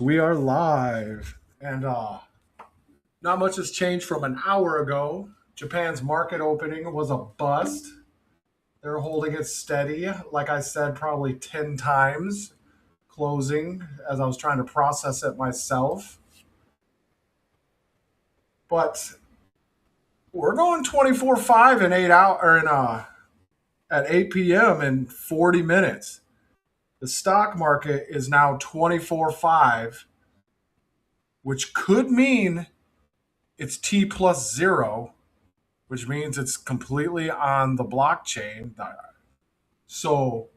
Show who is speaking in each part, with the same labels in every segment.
Speaker 1: folks, we are live, and not much has changed from an hour ago. Japan's market opening was a bust. They're holding it steady, like I said, probably 10 times closing as I was trying to process it myself. But we're going 24/5 in 8 hour or in at 8 p.m. in 40 minutes. The stock market is now 24/5, which could mean it's T plus zero, which means it's completely on the blockchain. So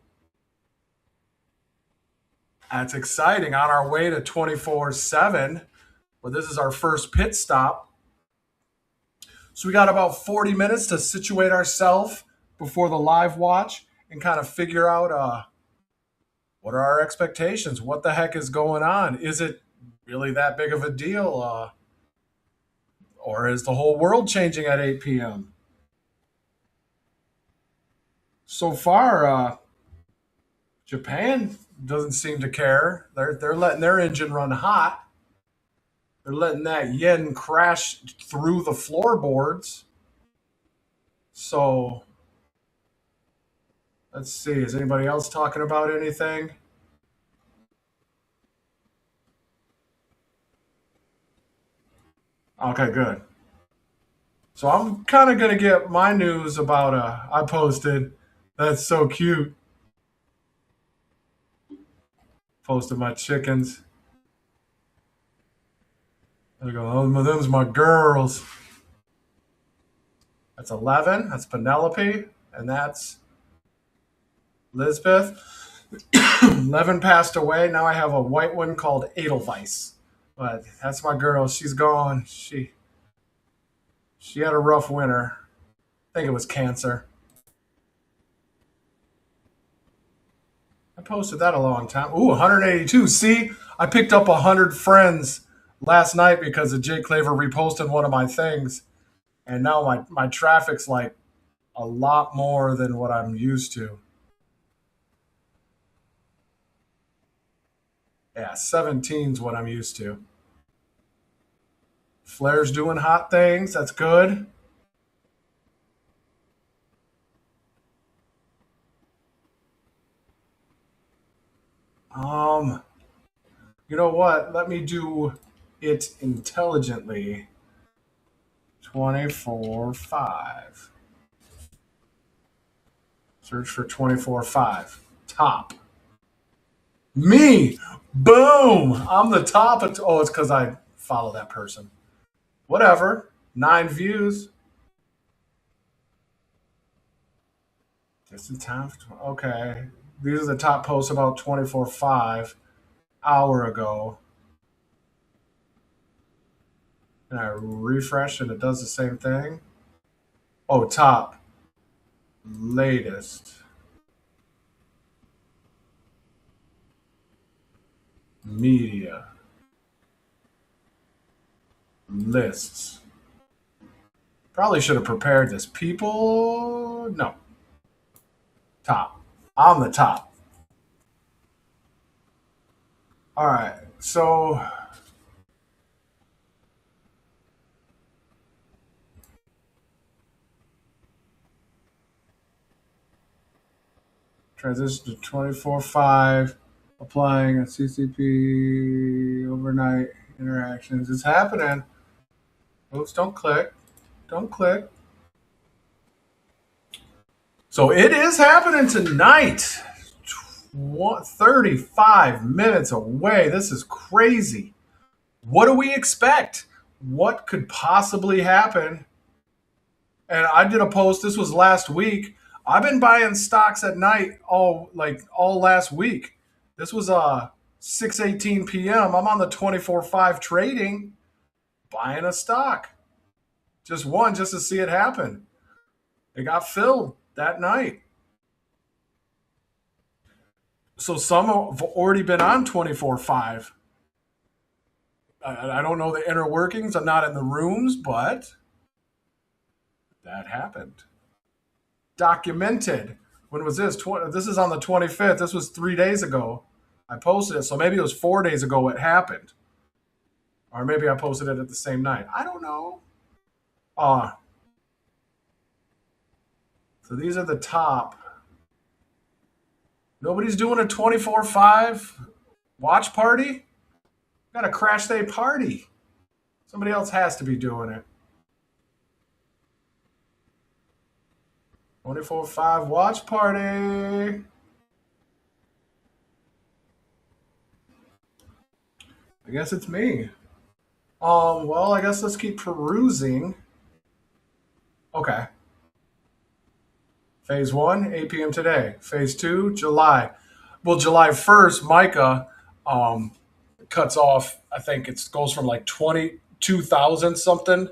Speaker 1: that's exciting. On our way to 24/7, where this is our first pit stop. So we got about 40 minutes to situate ourselves before the live watch and kind of figure out what are our expectations? What the heck is going on? Is it really that big of a deal? Or is the whole world changing at 8 p.m.? So far, Japan doesn't seem to care. They're letting their engine run hot. They're letting that yen crash through the floorboards. So let's see. Is anybody else talking about anything? Okay, good. So I'm kind of gonna get my news about I posted. That's so cute. Posted my chickens. I go, oh, them's my girls. That's 11. That's Penelope, and that's Lisbeth. 11 passed away. Now I have a white one called Edelweiss. But that's my girl. She's gone. She had a rough winter. I think it was cancer. I posted that a long time. Ooh, 182. See, I picked up 100 friends last night because of Jake Claver reposting one of my things. And now my traffic's like a lot more than what I'm used to. Yeah, 17's what I'm used to. Flair's doing hot things. That's good. Um, you know what? Let me do it intelligently. 24/5. Search for 24/5. Top. Me! Boom! I'm the top. Oh, it's because I follow that person. Whatever. 9 views. Just in time for. Okay. These are the top posts about 24/5 hour ago. And I refresh and it does the same thing. Oh, top. Latest. Media. Lists. Probably should have prepared this. People. No. Top. I'm the top. All right. So transition to 24/5. Applying a CCP overnight interactions. It's happening. Oops, don't click. Don't click. So it is happening tonight. 35 minutes away. This is crazy. What do we expect? What could possibly happen? And I did a post. This was last week. I've been buying stocks at night all last week. This was 6:18 p.m. I'm on the 24/5 trading, buying a stock. Just one, just to see it happen. It got filled that night. So some have already been on 24/5. I don't know the inner workings. I'm not in the rooms, but that happened. Documented. When was this? This is on the 25th. This was 3 days ago. I posted it, so maybe it was 4 days ago it happened, or maybe I posted it at the same night. I don't know. Uh, so these are the top. Nobody's doing a 24/5 watch party. Got a crash day party. Somebody else has to be doing it. 24/5 watch party. I guess it's me. Well, I guess let's keep perusing. Okay. Phase one, 8 p.m. today. Phase two, July. Well, July 1st, Micah cuts off, I think it goes from like 22,000 something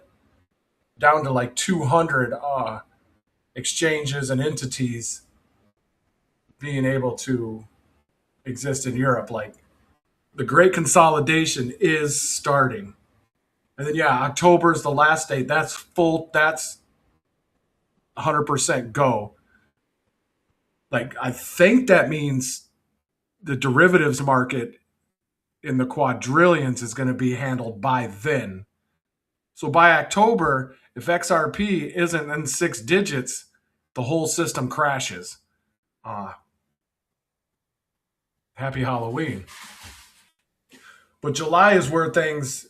Speaker 1: down to like 200 exchanges and entities being able to exist in Europe. Like the great consolidation is starting. And then, yeah, October is the last date. That's full, that's 100% go. Like, I think that means the derivatives market in the quadrillions is going to be handled by then. So by October, if XRP isn't in six digits, the whole system crashes. Uh, Happy Halloween. But July is where things,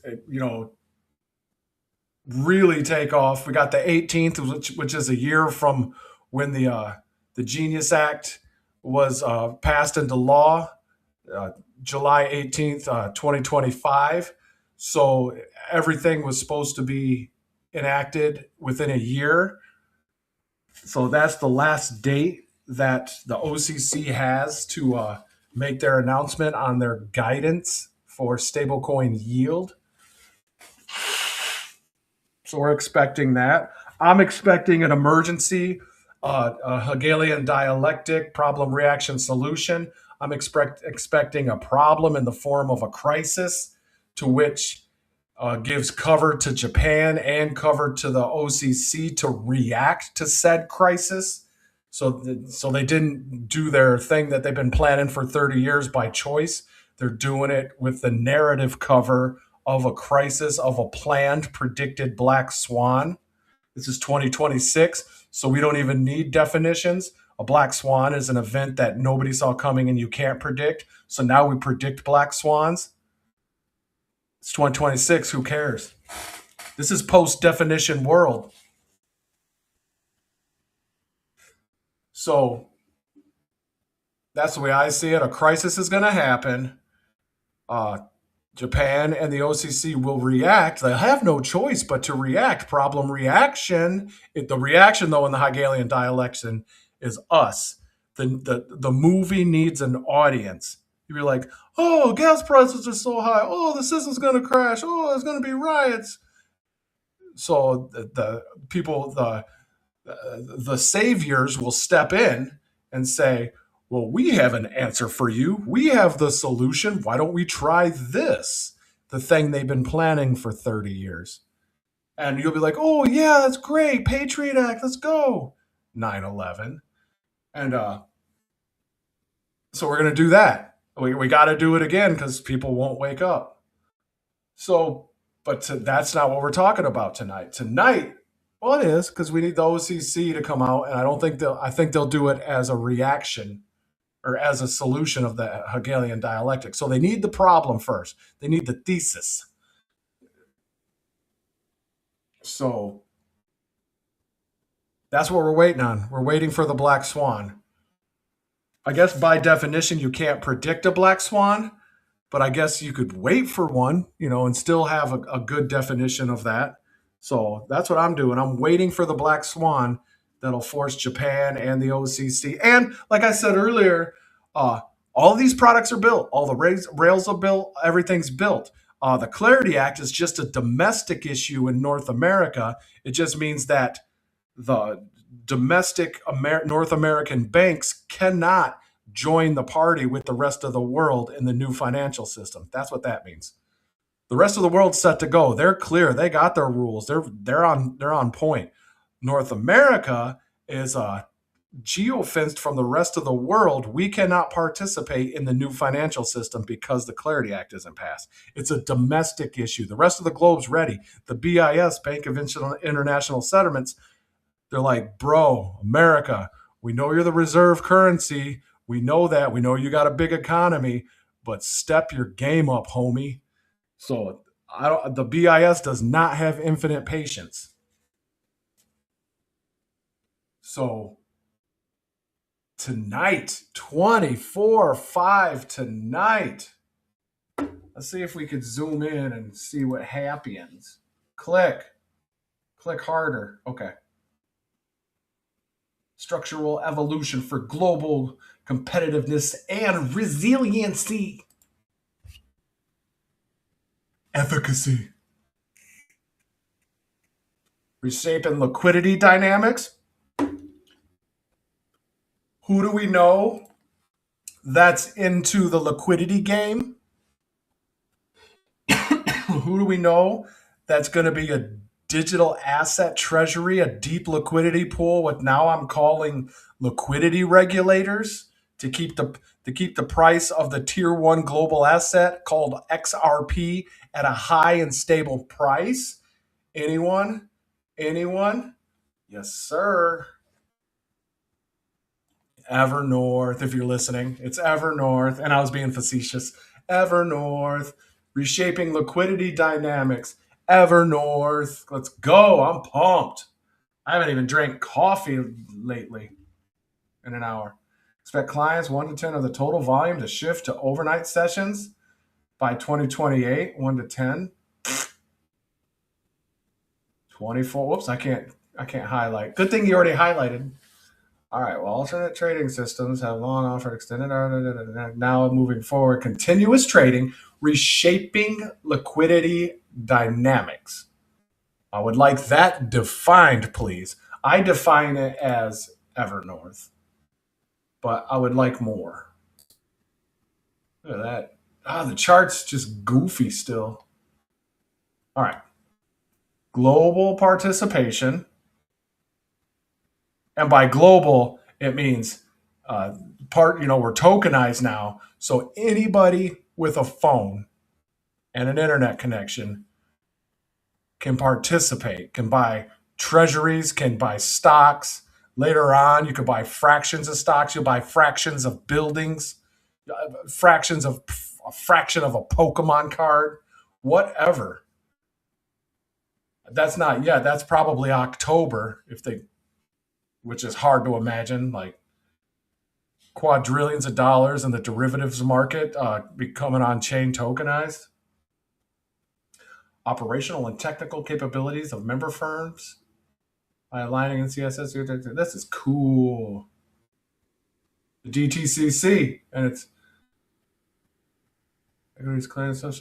Speaker 1: really take off. We got the 18th, which is a year from when the Genius Act was passed into law, July 18th, 2025. So everything was supposed to be enacted within a year. So that's the last date that the OCC has to make their announcement on their guidance for stablecoin yield. So we're expecting that. I'm expecting an emergency, a Hegelian dialectic problem reaction solution. I'm expecting a problem in the form of a crisis to which gives cover to Japan and cover to the OCC to react to said crisis. So they didn't do their thing that they've been planning for 30 years by choice. They're doing it with the narrative cover of a crisis, of a planned, predicted black swan. This is 2026, so we don't even need definitions. A black swan is an event that nobody saw coming and you can't predict. So now we predict black swans. It's 2026. Who cares? This is post-definition world. So that's the way I see it. A crisis is going to happen. Uh, Japan and the OCC will react. They have no choice but to react. Problem reaction. The reaction, though, in the Hegelian dialectic is us. The movie needs an audience. You'd be like, oh, gas prices are so high. Oh, the system's going to crash. Oh, there's going to be riots. So the people, the saviors will step in and say, well, we have an answer for you. We have the solution. Why don't we try this? The thing they've been planning for 30 years. And you'll be like, oh, yeah, that's great. Patriot Act, let's go. 9/11. And so we're going to do that. We got to do it again because people won't wake up. So, but that's not what we're talking about tonight. Tonight, well, it is because we need the OCC to come out, and I think they'll do it as a reaction or as a solution of the Hegelian dialectic. So they need the problem first. They need the thesis. So that's what we're waiting on. We're waiting for the black swan. I guess by definition, you can't predict a black swan, but I guess you could wait for one, and still have a good definition of that. So that's what I'm doing. I'm waiting for the black swan that'll force Japan and the OCC. And like I said earlier, all of these products are built. All the rails are built. Everything's built. The Clarity Act is just a domestic issue in North America. It just means that the domestic North American banks cannot join the party with the rest of the world in the new financial system. That's what that means. The rest of the world's set to go. They're clear. They got their rules. They're on point. North America is geofenced from the rest of the world, we cannot participate in the new financial system because the Clarity Act isn't passed. It's a domestic issue. The rest of the globe's ready. The BIS, Bank of International Settlements, they're like, bro, America, we know you're the reserve currency. We know that. We know you got a big economy, but step your game up, homie. So the BIS does not have infinite patience. So tonight, 24/5 tonight. Let's see if we could zoom in and see what happens. Click. Click harder. Okay. Structural evolution for global competitiveness and resiliency. Efficacy. Reshaping liquidity dynamics. Who do we know that's into the liquidity game? Who do we know that's going to be a digital asset treasury, a deep liquidity pool, what now I'm calling liquidity regulators to keep the price of the tier one global asset called XRP at a high and stable price? Anyone? Anyone? Yes, sir. Evernorth, if you're listening, it's Evernorth, and I was being facetious. Evernorth, reshaping liquidity dynamics. Evernorth, let's go. I'm pumped. I haven't even drank coffee lately in an hour. Expect clients 1 to 10 of the total volume to shift to overnight sessions by 2028. 1 to 10. 24. Whoops, I can't highlight. Good thing you already highlighted. All right. Well, alternate trading systems have long offered extended. Now moving forward, continuous trading, reshaping liquidity dynamics. I would like that defined, please. I define it as Evernorth, but I would like more. Look at that. The chart's just goofy still. All right. Global participation. And by global, it means we're tokenized now. So anybody with a phone and an internet connection can participate, can buy treasuries, can buy stocks. Later on, you could buy fractions of stocks. You'll buy fractions of buildings, fractions of a fraction of a Pokemon card, whatever. That's not yet. That's probably October, which is hard to imagine. Like quadrillions of dollars in the derivatives market becoming on-chain tokenized. Operational and technical capabilities of member firms by aligning in CSS. This is cool. The DTCC and its clients have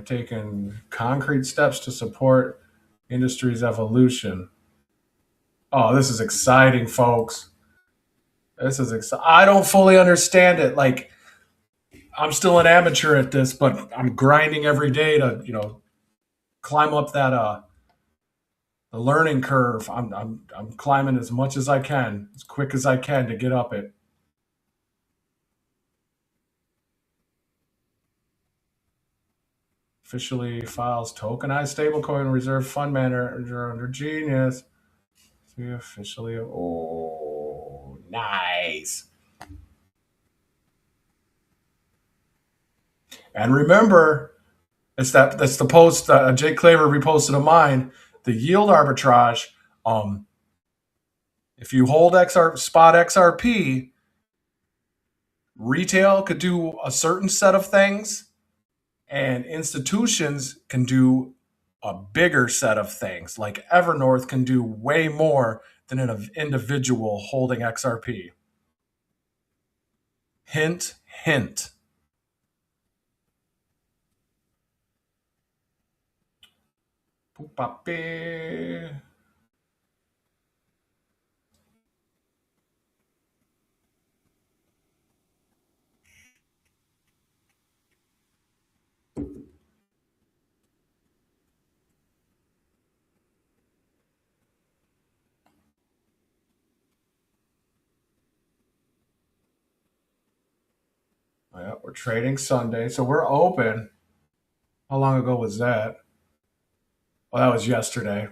Speaker 1: taken concrete steps to support industry's evolution. Oh, this is exciting, folks. This is exciting. I don't fully understand it. Like, I'm still an amateur at this, but I'm grinding every day to, climb up that the learning curve. I'm climbing as much as I can, as quick as I can to get up it. Officially files tokenized stablecoin reserve fund manager under Genius. See officially. Oh, nice. And remember, that's the post Jake Claver reposted of mine. The yield arbitrage. If you hold spot XRP, retail could do a certain set of things, and institutions can do a bigger set of things. Like Evernorth can do way more than an individual holding XRP. Hint, hint. Yeah, we're trading Sunday, so we're open. How long ago was that? Oh, that was yesterday.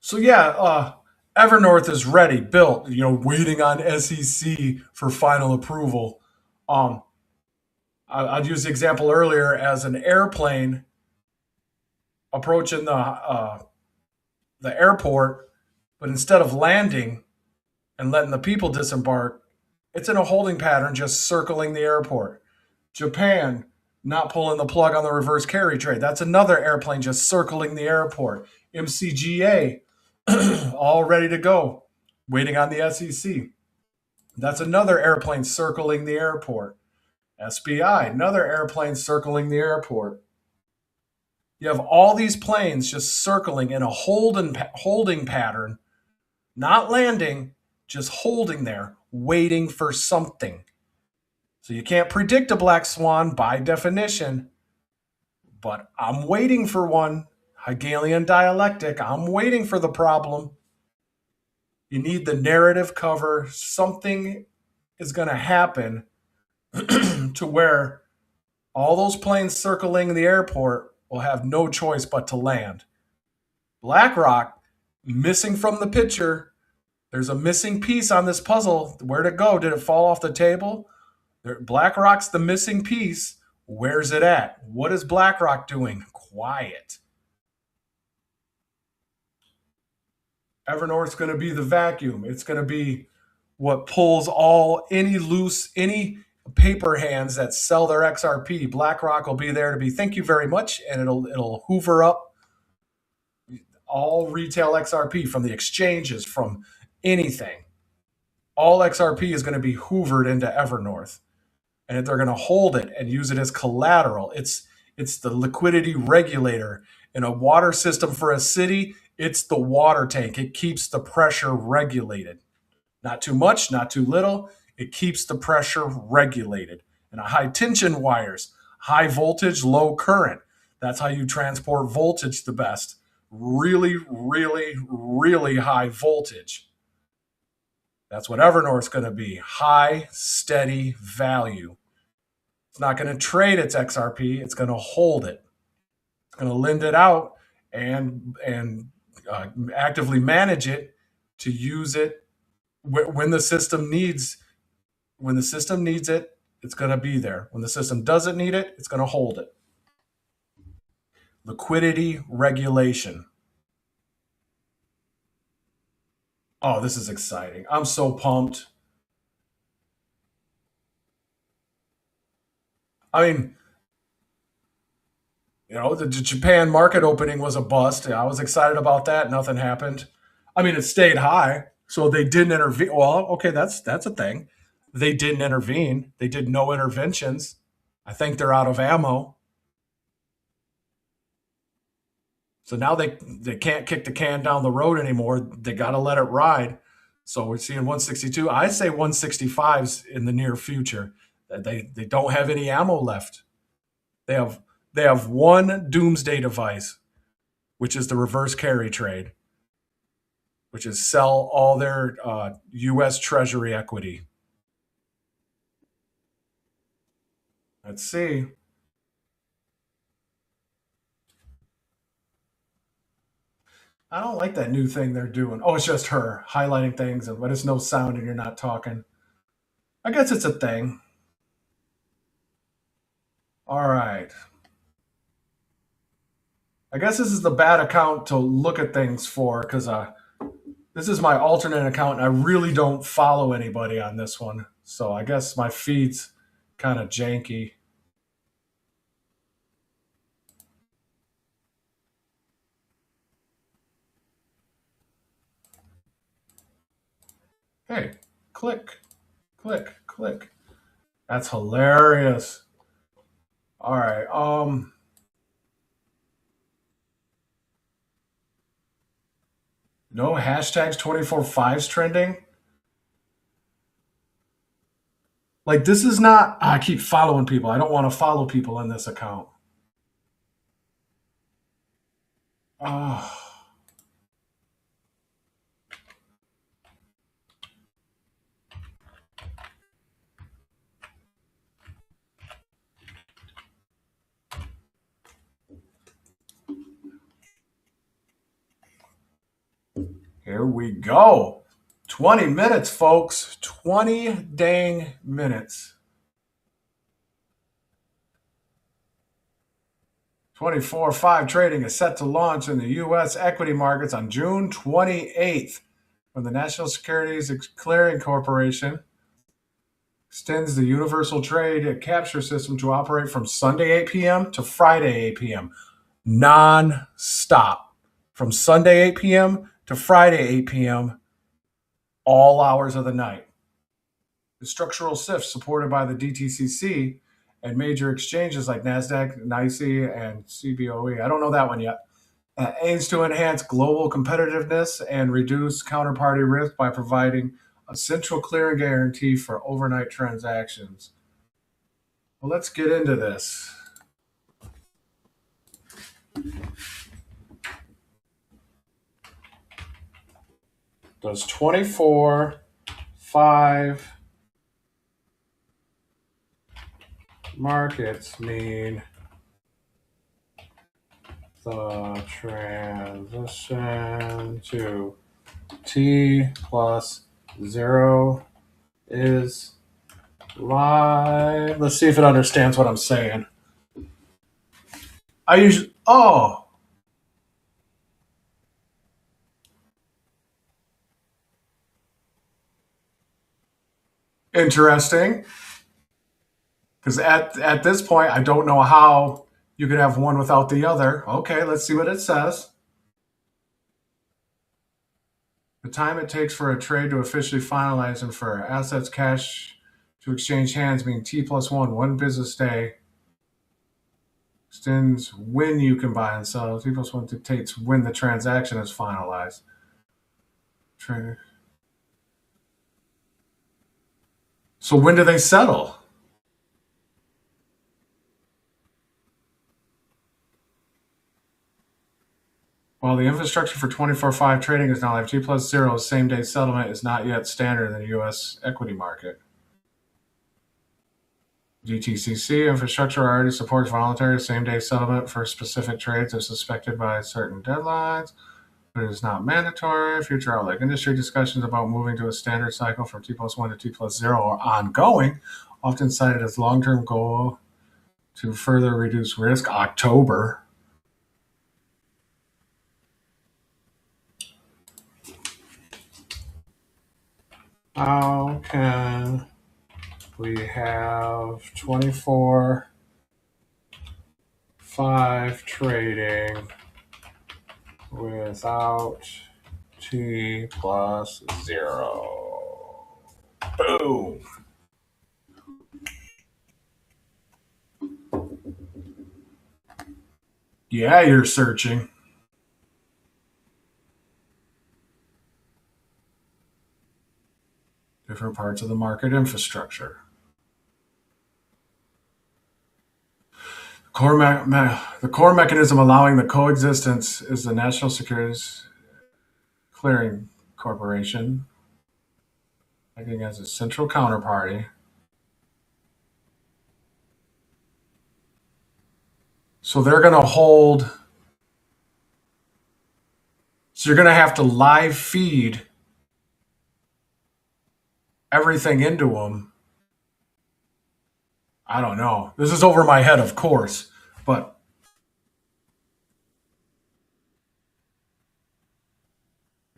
Speaker 1: So yeah, Evernorth is ready, built. Waiting on SEC for final approval. Um, I'd use the example earlier as an airplane approaching the airport, but instead of landing and letting the people disembark, it's in a holding pattern, just circling the airport. Japan not pulling the plug on the reverse carry trade. That's another airplane just circling the airport. MCGA all ready to go, waiting on the SEC. That's another airplane circling the airport. SBI, another airplane circling the airport. You have all these planes just circling in a holding pattern, not landing, just holding there, waiting for something. So you can't predict a black swan by definition, but I'm waiting for one. Hegelian dialectic, I'm waiting for the problem. You need the narrative cover. Something is going to happen to where all those planes circling the airport will have no choice but to land. BlackRock, missing from the picture. There's a missing piece on this puzzle. Where'd it go? Did it fall off the table? BlackRock's the missing piece. Where's it at? What is BlackRock doing? Quiet. Evernorth's going to be the vacuum. It's going to be what pulls any paper hands that sell their XRP. BlackRock will be there to be thank you very much, and it'll hoover up all retail XRP from the exchanges, from anything. All XRP is going to be hoovered into Evernorth, and they're going to hold it and use it as collateral. It's the liquidity regulator in a water system for a city. It's the water tank. It keeps the pressure regulated. Not too much, not too little. It keeps the pressure regulated. And a high tension wires, high voltage, low current. That's how you transport voltage the best. Really, really, really high voltage. That's what Evernorth's going to be. High, steady value. It's not going to trade its XRP. It's going to hold it. It's going to lend it out and actively manage it to use it when the system needs it. It's going to be there. When the system doesn't need it, it's going to hold it. Liquidity regulation. Oh, this is exciting. I'm so pumped. I mean, the Japan market opening was a bust. I was excited about that. Nothing happened. I mean, it stayed high, so they didn't intervene. Well, okay, that's a thing. They didn't intervene. They did no interventions. I think they're out of ammo. So now they can't kick the can down the road anymore. They got to let it ride. So we're seeing 162. I say 165s in the near future. They don't have any ammo left. They have they have one doomsday device, which is the reverse carry trade, which is sell all their U.S. Treasury equity. Let's see. I don't like that new thing they're doing. Oh, it's just her highlighting things, but it's no sound and you're not talking. I guess it's a thing. All right. I guess this is the bad account to look at things for because this is my alternate account and I really don't follow anybody on this one. So I guess my feed's kind of janky. Hey, click, click, click. That's hilarious. All right. No hashtags 24/5s trending. Like this is not. I keep following people. I don't want to follow people on this account. Oh, Here we go. 20 minutes, folks. 20 dang minutes. 24/5 trading is set to launch in the U.S. equity markets on June 28th when the National Securities Clearing Corporation extends the Universal Trade Capture System to operate from Sunday 8 p.m. to Friday 8 p.m. Non-stop. From Sunday 8 p.m. to Friday 8 p.m., all hours of the night. The structural shift supported by the DTCC and major exchanges like NASDAQ, NYSE, and CBOE, I don't know that one yet, aims to enhance global competitiveness and reduce counterparty risk by providing a central clearing guarantee for overnight transactions. Well, let's get into this. Does 24/5 markets mean the transition to T+0 is live? Let's see if it understands what I'm saying. I usually, interesting. Because at this point, I don't know how you could have one without the other. Okay, let's see what it says. The time it takes for a trade to officially finalize and for assets cash to exchange hands being T+1, one business day, extends when you can buy and sell. T+1 dictates when the transaction is finalized. So when do they settle? While the infrastructure for 24/5 trading is now live, T+0 same-day settlement is not yet standard in the U.S. equity market. DTCC infrastructure already supports voluntary same-day settlement for specific trades as suspected by certain deadlines, but it is not mandatory. Future outlook. Industry discussions about moving to a standard cycle from T+1 to T+0 are ongoing, often cited as long-term goal to further reduce risk. October. How can we have 24/5 trading without T+0? Boom. Yeah, you're searching. Different parts of the market infrastructure. The core mechanism allowing the coexistence is the National Securities Clearing Corporation, acting as a central counterparty. So they're going to hold. So you're going to have to live feed everything into them. I don't know. This is over my head, of course, but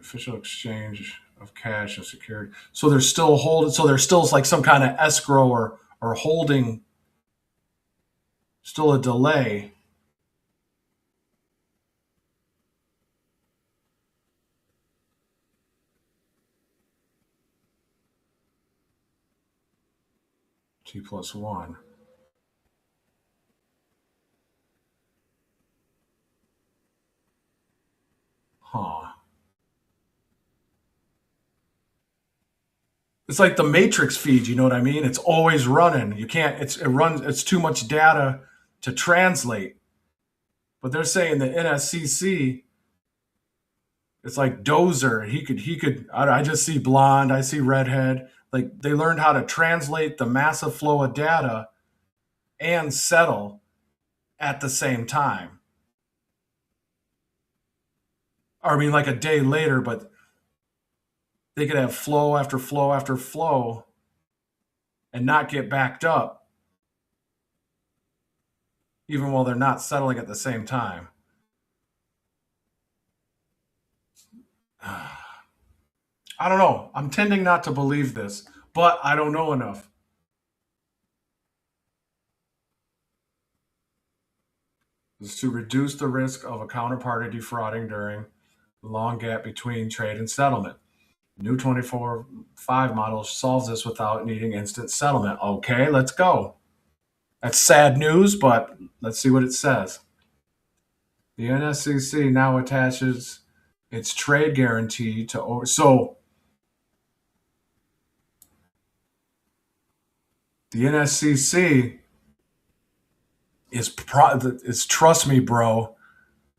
Speaker 1: official exchange of cash and security. So they're still holding. So there's still like some kind of escrow or holding. Still a delay. T+1. Huh. It's like the matrix feed, you know what I mean? It's always running. You can't it's too much data to translate. But they're saying the NSCC, it's like Dozer. He could I just see blonde, I see redhead. Like they learned how to translate the massive flow of data and settle at the same time. Or I mean like a day later, but they could have flow after flow after flow and not get backed up, even while they're not settling at the same time. I don't know. I'm tending not to believe this, but I don't know enough. This is to reduce the risk of a counterparty defrauding during the long gap between trade and settlement. The new 24/5 model solves this without needing instant settlement. Okay, let's go. That's sad news, but let's see what it says. The NSCC now attaches its trade guarantee to so the NSCC is trust me, bro.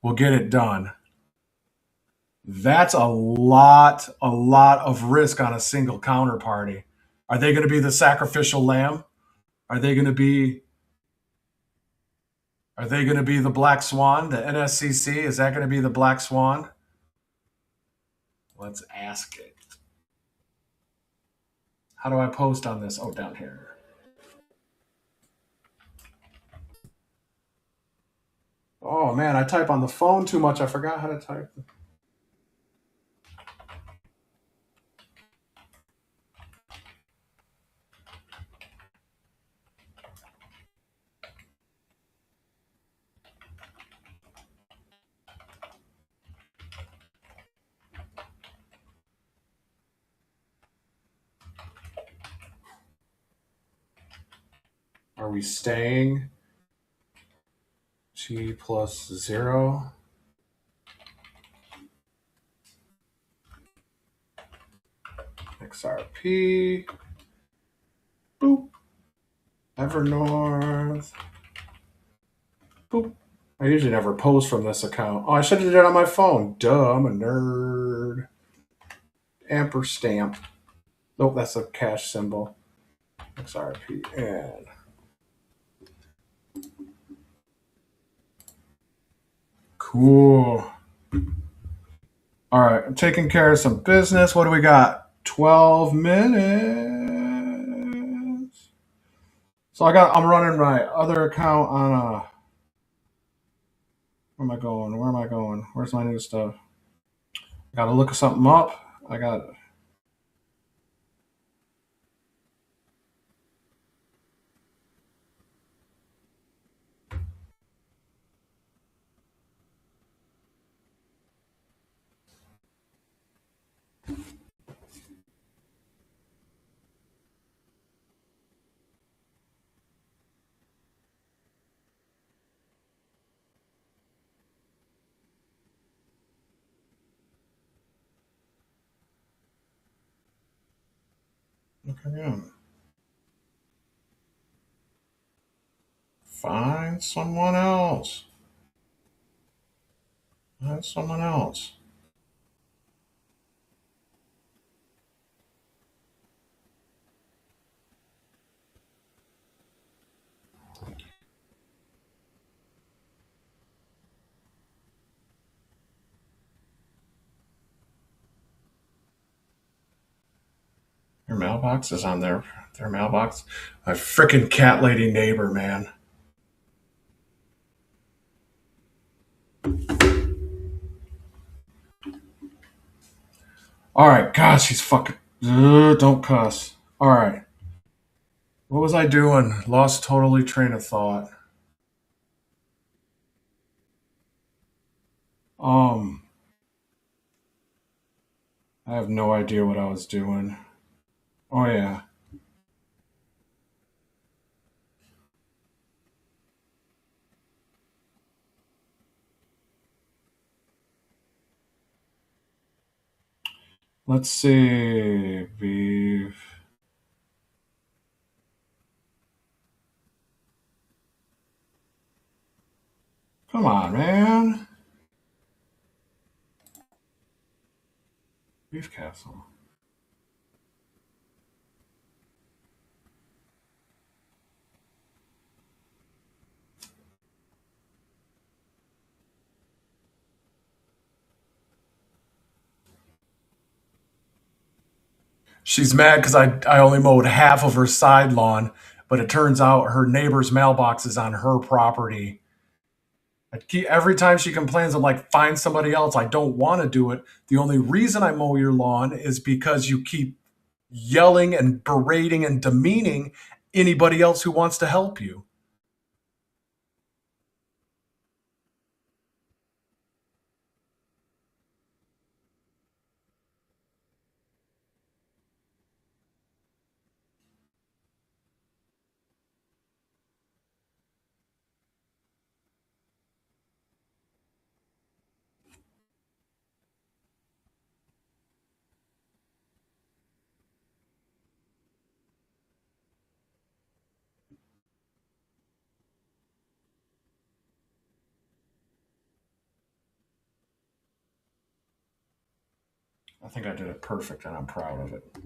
Speaker 1: We'll get it done. That's a lot of risk on a single counterparty. Are they going to be the sacrificial lamb? Are they going to be the black swan? The NSCC, is that going to be the black swan? Let's ask it. How do I post on this? Oh, down here. Oh man, I type on the phone too much. I forgot how to type. Are we staying G plus 0? XRP. Boop. Evernorth. Boop. I usually never post from this account. Oh, I should have did it on my phone. Duh, I'm a nerd. Amperstamp. Nope, that's a cash symbol. XRPN. Cool. All right, I'm taking care of some business. What do we got? 12 minutes. So I'm running my other account on a. Where am I going? Where am I going? Where's my new stuff? I gotta look something up. I got. Okay. Find someone else. Find someone else. Your mailbox is on their mailbox. My freaking cat lady neighbor, man. All right, gosh, she's fucking. Don't cuss. All right. What was I doing? Lost totally train of thought. Um, I have no idea what I was doing. Oh yeah. Let's see. Beef. Come on, man. Beef Castle. She's mad because I only mowed half of her side lawn, but it turns out her neighbor's mailbox is on her property. Every time she complains, I'm like, find somebody else. I don't want to do it. The only reason I mow your lawn is because you keep yelling and berating and demeaning anybody else who wants to help you. I think I did it perfect and I'm proud of it.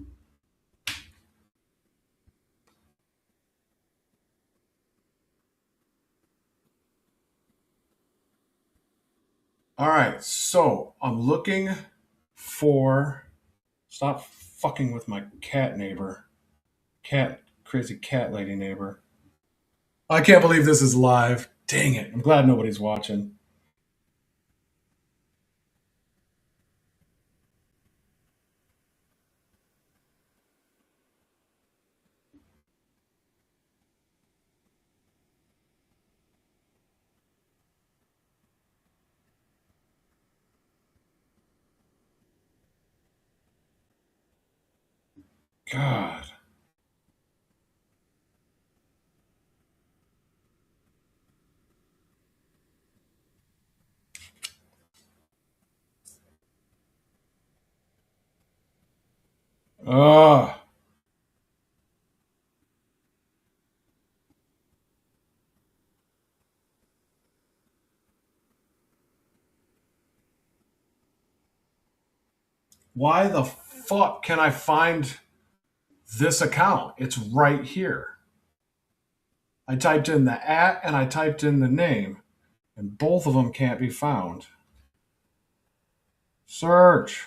Speaker 1: All right, so I'm looking for. Stop fucking with my cat neighbor. Crazy cat lady neighbor. I can't believe this is live. Dang it. I'm glad nobody's watching. God. Ugh. Why the fuck can I find this account? It's right here. I typed in the at and I typed in the name, and both of them can't be found. Search.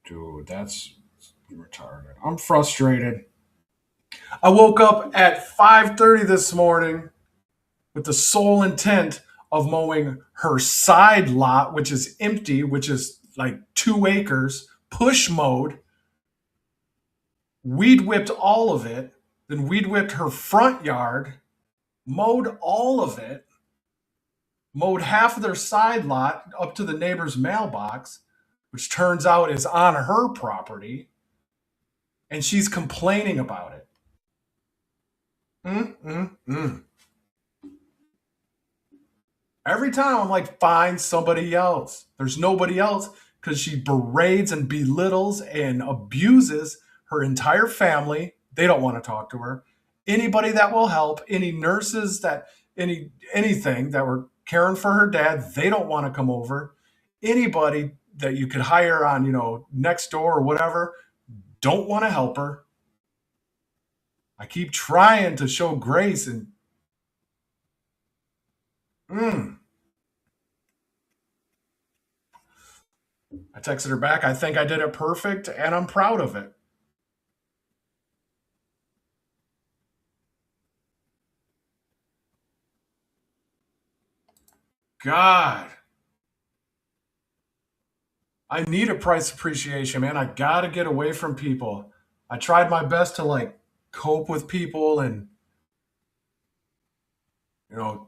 Speaker 1: Dude, that's retarded. I'm frustrated. I woke up at 5:30 this morning with the sole intent of mowing her side lot, which is empty, which is like 2 acres, push mowed, weed whipped all of it, then weed whipped her front yard, mowed all of it, mowed half of their side lot up to the neighbor's mailbox, which turns out is on her property, and she's complaining about it. Mm, mm, mm. Every time I'm like, find somebody else. There's nobody else because she berates and belittles and abuses her entire family. They don't want to talk to her. Anybody that will help, any nurses that anything that were caring for her dad, they don't want to come over. Anybody that you could hire on, next door or whatever, don't want to help her. I keep trying to show grace and mm, I texted her back. I think I did it perfect and I'm proud of it. God, I need a price appreciation, man. I got to get away from people. I tried my best to like cope with people and, you know,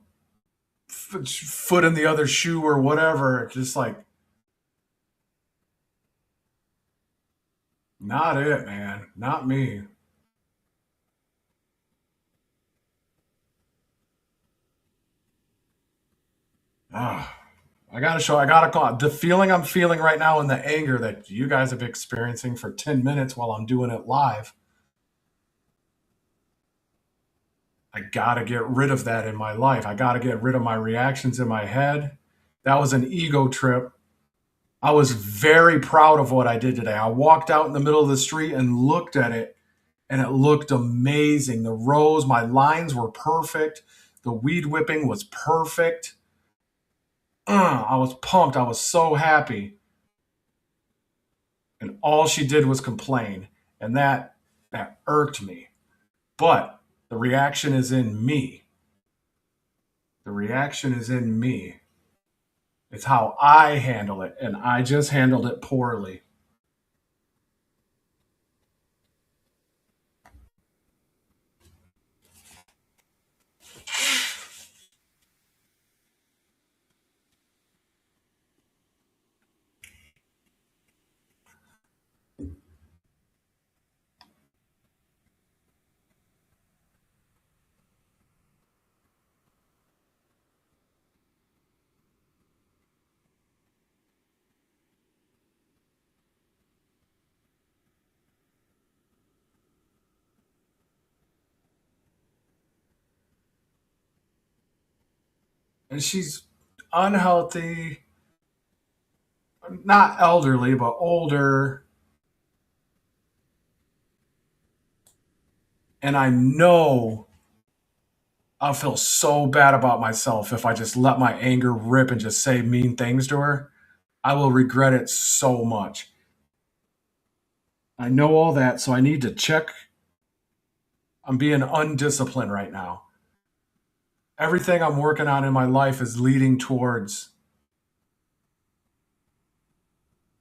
Speaker 1: foot in the other shoe or whatever. Just like, not it, man. Not me. Ah, I gotta call the feeling I'm feeling right now and the anger that you guys have been experiencing for 10 minutes while I'm doing it live. I gotta get rid of that in my life. I gotta get rid of my reactions in my head. That was an ego trip. I was very proud of what I did today. I walked out in the middle of the street and looked at it, and it looked amazing. The rows, my lines were perfect. The weed whipping was perfect. I was pumped. I was so happy. And all she did was complain. And that irked me. But the reaction is in me. The reaction is in me. It's how I handle it. And I just handled it poorly. And she's unhealthy, not elderly, but older. And I know I'll feel so bad about myself if I just let my anger rip and just say mean things to her. I will regret it so much. I know all that, so I need to check. I'm being undisciplined right now. Everything I'm working on in my life is leading towards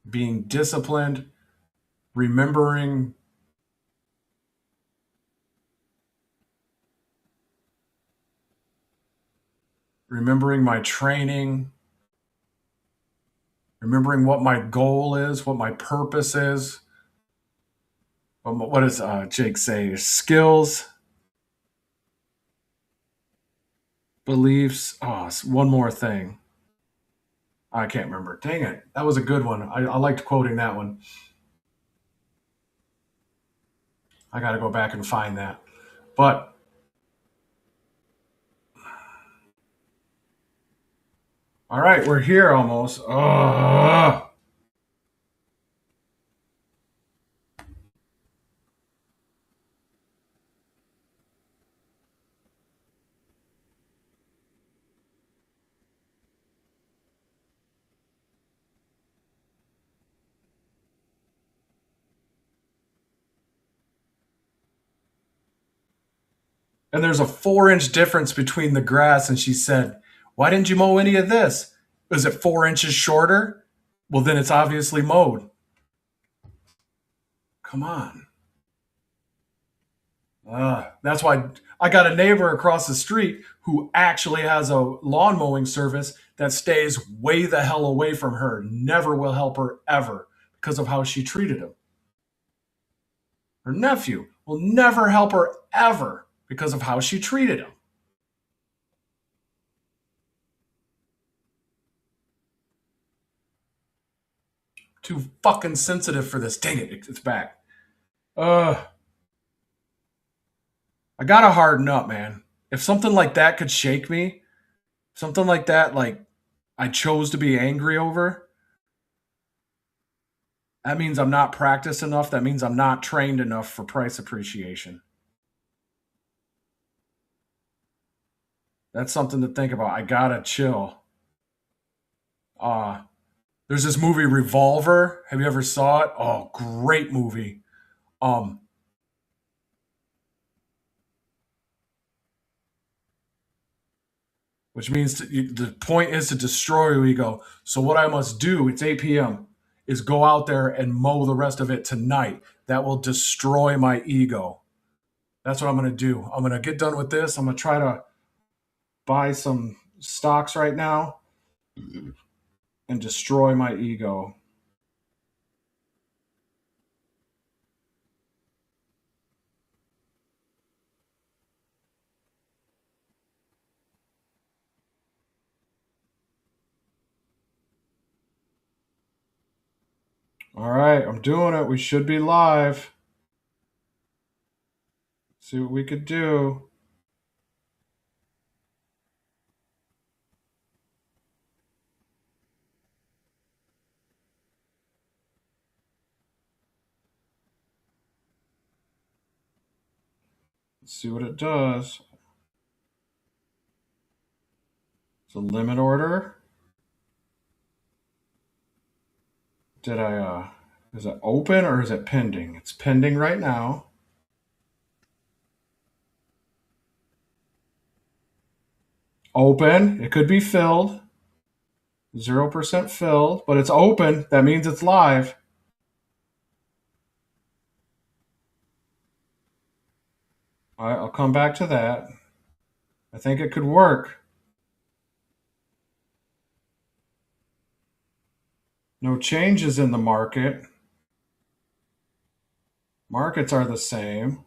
Speaker 1: being disciplined, remembering remembering my training, remembering what my goal is, what my purpose is. What does Jake say? Skills, beliefs. Oh, one more thing. I can't remember. Dang it. That was a good one. I liked quoting that one. I got to go back and find that. But all right, we're here almost. Ugh. And there's a 4 inch difference between the grass. And she said, "Why didn't you mow any of this? Is it 4 inches shorter? Well, then it's obviously mowed." Come on. That's why I got a neighbor across the street who actually has a lawn mowing service that stays way the hell away from her, never will help her ever because of how she treated him. Her nephew will never help her ever because of how she treated him. Too fucking sensitive for this. Dang it, it's back. Uh, I gotta harden up, man. If something like that could shake me, something like that, like I chose to be angry over, that means I'm not practiced enough. That means I'm not trained enough for price appreciation. That's something to think about. I gotta chill. Uh, there's this movie Revolver. Have you ever saw it? Oh, great movie. Um, which means the point is to destroy your ego. So what I must do, it's 8 p.m., is go out there and mow the rest of it tonight. That will destroy my ego. That's what I'm going to do. I'm going to get done with this. I'm going to try to buy some stocks right now and destroy my ego. All right, I'm doing it. We should be live. See what we could do. Let's see what it does. It's a limit order. Is it open or is it pending? It's pending right now. Open. It could be filled. 0% filled, but it's open. That means it's live. All right, I'll come back to that. I think it could work. No changes in the market. Markets are the same.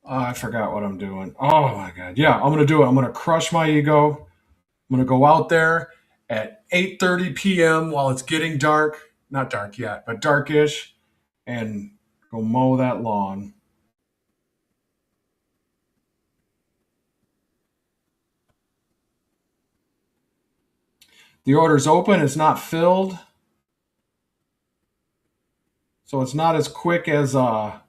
Speaker 1: Oh, I forgot what I'm doing. Oh my god. Yeah, I'm going to do it. I'm going to crush my ego. I'm going to go out there at 8:30 p.m. while it's getting dark. Not dark yet, but darkish, and go mow that lawn. The order's open, it's not filled. So it's not as quick as a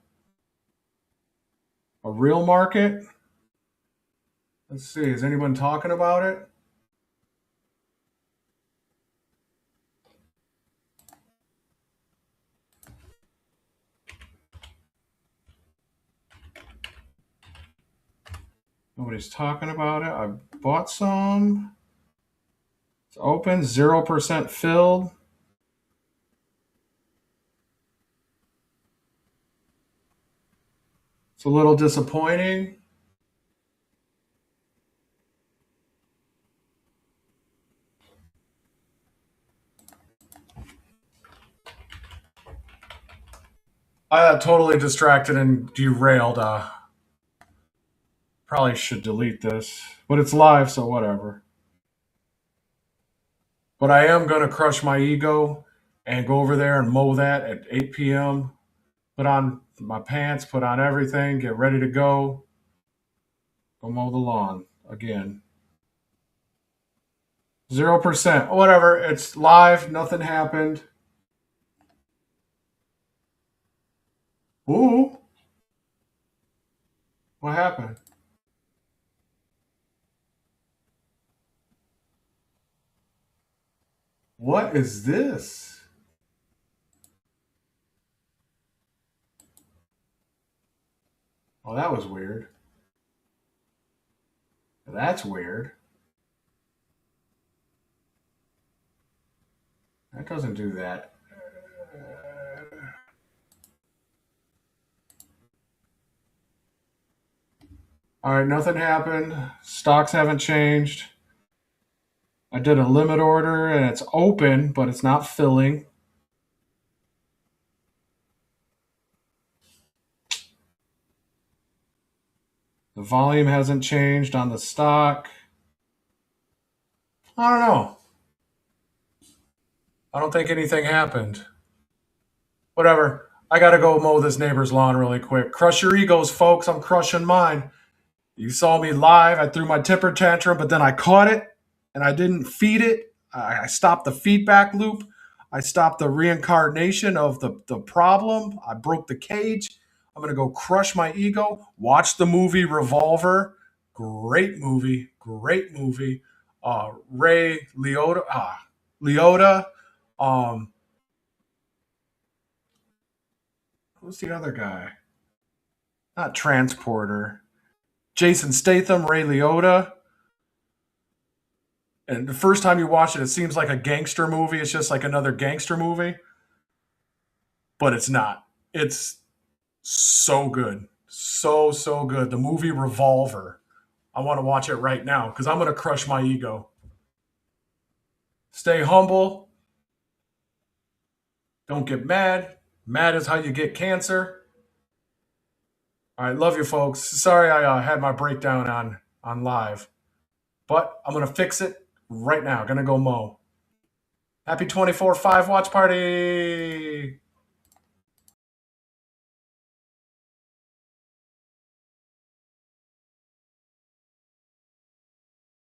Speaker 1: real market. Let's see, is anyone talking about it? Nobody's talking about it. I bought some. It's open, 0% filled. It's a little disappointing. I got totally distracted and derailed. Probably should delete this, but it's live, so whatever. But I am going to crush my ego and go over there and mow that at 8 p.m. Put on my pants, put on everything, get ready to go. Go mow the lawn again. 0%. Whatever. It's live. Nothing happened. Ooh. What happened? What is this? Oh, that was weird. That's weird. That doesn't do that. All right, nothing happened. Stocks haven't changed. I did a limit order and it's open, but it's not filling. The volume hasn't changed on the stock. I don't know. I don't think anything happened. Whatever. I got to go mow this neighbor's lawn really quick. Crush your egos, folks. I'm crushing mine. You saw me live. I threw my temper tantrum, but then I caught it and I didn't feed it. I stopped the feedback loop. I stopped the reincarnation of the problem. I broke the cage. I'm going to go crush my ego. Watch the movie Revolver. Great movie. Great movie. Ray Liotta. Liotta. Um, who's the other guy? Not Transporter. Jason Statham, Ray Liotta. And the first time you watch it, it seems like a gangster movie. It's just like another gangster movie, but it's not. It's so good. So, so good. The movie Revolver. I want to watch it right now because I'm going to crush my ego. Stay humble. Don't get mad. Mad is how you get cancer. All right, love you folks. Sorry I had my breakdown on live, but I'm gonna fix it right now. Gonna go mow. Happy 24/5 watch party.